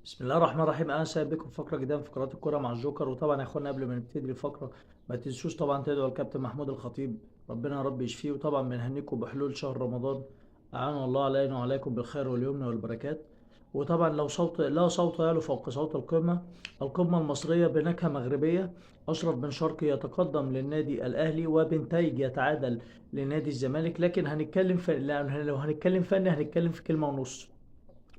بسم الله الرحمن الرحيم. اهلا وسهلا بكم في فقره جديده من فقرات الكوره مع الجوكر. وطبعا يا اخوانا قبل ما نبتدي الفقره ما تنسوش طبعا تدعوا الكابتن محمود الخطيب، ربنا يا رب يشفيه. وطبعا بنهنيكم بحلول شهر رمضان، اعان الله علينا وعليكم بالخير واليمن والبركات. وطبعا لو صوت لا صوت يعلو فوق صوت القمه المصريه بنكهه مغربيه. اشرف بن شرقي يتقدم للنادي الاهلي وبنتايج يتعادل لنادي الزمالك. لكن هنتكلم لو هنتكلم فني هنتكلم في كلمه ونص.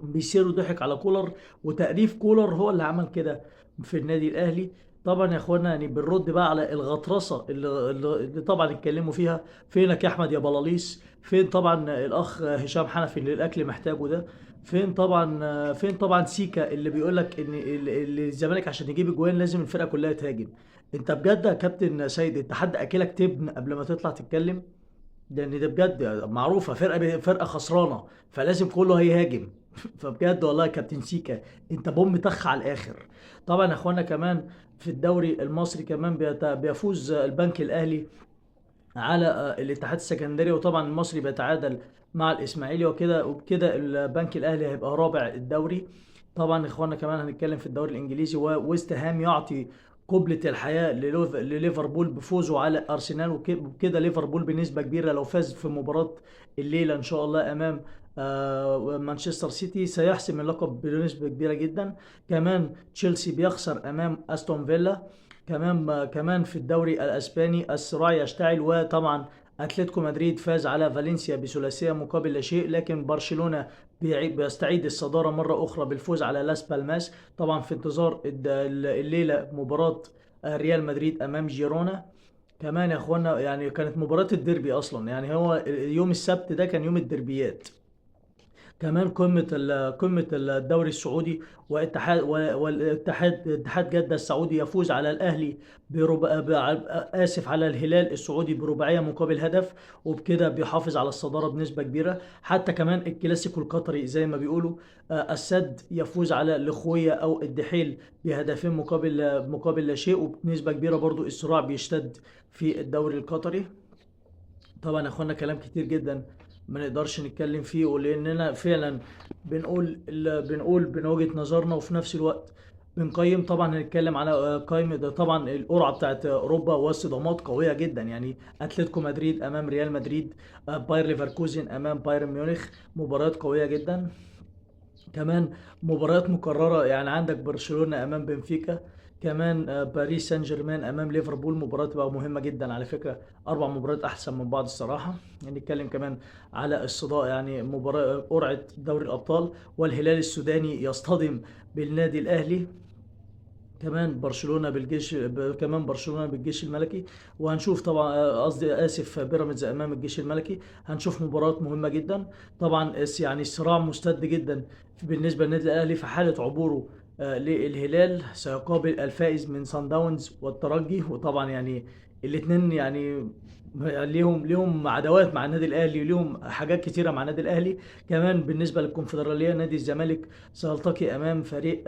بيصير ضحك على كولر، وتأليف كولر هو اللي عمل كده في النادي الاهلي. طبعا يا اخوانا يعني بنرد بقى على الغطرسه اللي طبعا اتكلموا فيها. فينك يا احمد يا بلاليس؟ فين طبعا الاخ هشام حنفي اللي الاكل محتاجه ده؟ فين طبعا سيكا اللي بيقول لك ان الزمالك عشان يجيب اجوان لازم الفرقه كلها تهاجم؟ انت بجد يا كابتن سيد انت حد اكلك تبن قبل ما تطلع تتكلم؟ لان ده بجد معروفه فرقه خسرانه فلازم كله هيهاجم. فبجد والله يا كابتن سيكا انت بوم طخ على الاخر. طبعا يا اخوانا كمان في الدوري المصري كمان بيفوز البنك الاهلي على الاتحاد السكندري. وطبعا المصري بيتعادل مع الاسماعيلي وبكده البنك الاهلي هيبقى رابع الدوري. طبعا يا اخوانا كمان هنتكلم في الدوري الانجليزي، وويست هام يعطي قبلة الحياة لليفربول بفوزه على أرسنال. وبكده ليفربول بنسبة كبيرة لو فاز في مباراة الليلة إن شاء الله أمام مانشستر سيتي سيحسم اللقب بنسبة كبيرة جدا. كمان تشيلسي بيخسر أمام أستون فيلا. كمان في الدوري الاسباني الصراع يشتعل. وطبعا اتلتيكو مدريد فاز على فالنسيا بثلاثيه مقابل لا شيء. لكن برشلونه بيستعيد الصداره مره اخرى بالفوز على لاس بالماس. طبعا في انتظار الليله مباراه ريال مدريد امام جيرونا. كمان يا اخوانا يعني كانت مباراه الديربي اصلا، يعني هو يوم السبت ده كان يوم الديربيات. كمان قمة الدوري السعودي، اتحاد جدة السعودي يفوز على الأهلي آسف على الهلال السعودي برباعية مقابل هدف. وبكده بيحافظ على الصدارة بنسبة كبيرة. حتى كمان الكلاسيكو القطري زي ما بيقولوا السد يفوز على الأخوية أو الدحيل بهدفين مقابل لا شيء. وبنسبة كبيرة برضو الصراع بيشتد في الدوري القطري. طبعا يا اخوانا كلام كتير جدا ما نقدرش نتكلم فيه، ولاننا فعلا بنقول من وجهة نظرنا وفي نفس الوقت بنقيم. طبعا هنتكلم على قائمة طبعا القرعة بتاعت اوروبا وصدامات قوية جدا، يعني اتلتيكو مدريد امام ريال مدريد، باير ليفركوزن امام بايرن ميونخ، مباريات قوية جدا. كمان مباريات مكررة، يعني عندك برشلونة أمام بنفيكا، كمان باريس سان جيرمان أمام ليفربول. مباراة تبقى مهمة جدا على فكرة، أربع مباريات أحسن من بعض الصراحة. يعني نتكلم كمان على الصداع، يعني مباراة قرعة دوري الأبطال والهلال السوداني يصطدم بالنادي الأهلي. كمان برشلونة بالجيش الملكي. وهنشوف طبعا قصدي اسف بيراميدز امام الجيش الملكي. هنشوف مباراة مهمة جدا. طبعا يعني الصراع مستد جدا بالنسبة للنادي الاهلي في حالة عبوره للهلال سيقابل الفائز من سان داونز والترجي. وطبعا يعني الاثنين يعني ليهم عداوات مع النادي الاهلي وليهم حاجات كتيره مع النادي الاهلي. كمان بالنسبه للكونفدراليه نادي الزمالك سيلتقي امام فريق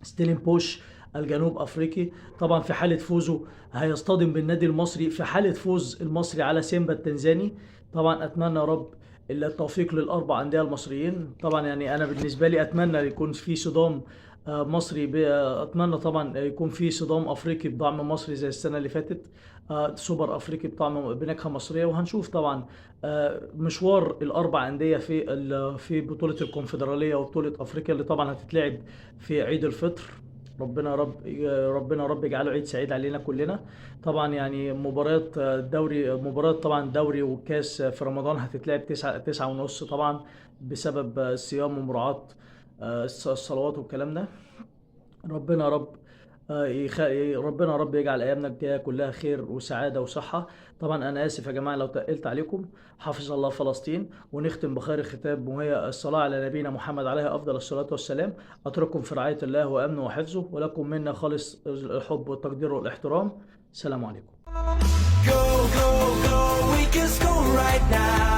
ستيلين بوش الجنوب افريقي. طبعا في حاله فوزه هيصطدم بالنادي المصري في حاله فوز المصري على سيمبا التنزاني. طبعا اتمنى يا رب التوفيق للاربع انديه المصريين. طبعا يعني انا بالنسبه لي اتمنى يكون في صدام مصري اتمنى طبعا يكون في صدام افريقي بدعم مصري زي السنه اللي فاتت، سوبر افريقي بنكهه مصريه. وهنشوف طبعا مشوار الاربع انديه في بطوله الكونفدراليه وبطوله افريقيا اللي طبعا هتتلعب في عيد الفطر. ربنا رب يجعله عيد سعيد علينا كلنا. طبعا يعني مباريات طبعا دوري وكاس في رمضان هتتلعب تسعة ونص طبعا بسبب الصيام ومراعاة الصلوات والكلام ده. ربنا رب ربنا رب يجعل ايامنا الجايه كلها خير وسعاده وصحه. طبعا انا اسف يا جماعه لو تقلت عليكم. حافظ الله فلسطين. ونختم بخير الختام وهي الصلاه على نبينا محمد عليه افضل الصلاه والسلام. اترككم في رعايه الله وامنه وحفظه، ولكم منا خالص الحب والتقدير والاحترام. السلام عليكم. Go, go, go, we can go right now.